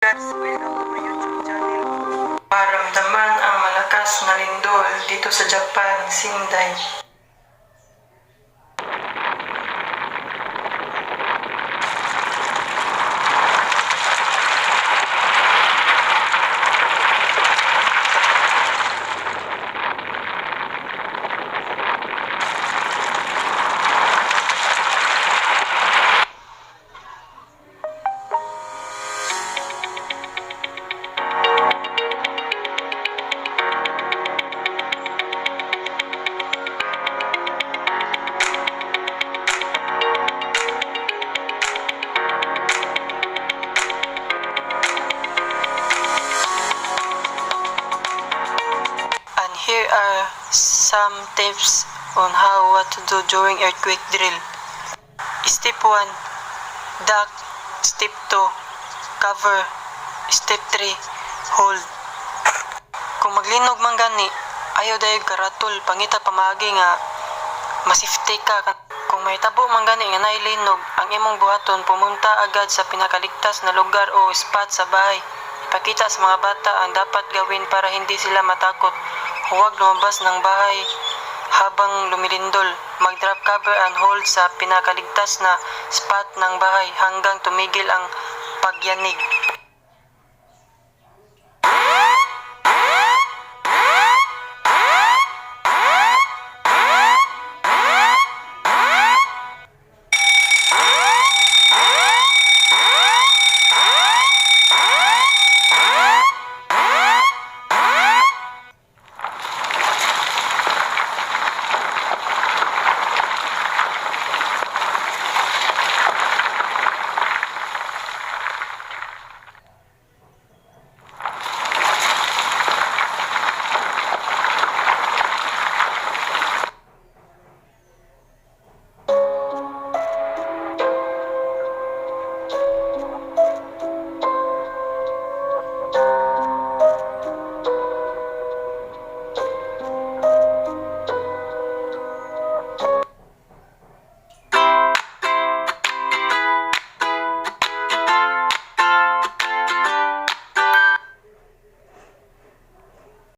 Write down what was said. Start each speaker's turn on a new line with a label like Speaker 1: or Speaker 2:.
Speaker 1: Welcome to my YouTube channel. Maramdaman ang malakas na lindol dito sa Japan, Sendai. Here are some tips on what to do during earthquake drill. Step 1, duck. Step 2, cover. Step 3, hold. Kung maglinog man gani, ayaw dayog karatol, pangita pamagi nga masifte ka. Kung may tabo man gani nga nailinog, ang imong buhaton pumunta agad sa pinakaligtas na lugar o spot sa bahay. Ipakita sa mga bata ang dapat gawin para hindi sila matakot. Huwag lumabas ng bahay habang lumilindol. Mag-drop cover and hold sa pinakaligtas na spot ng bahay hanggang tumigil ang pagyanig.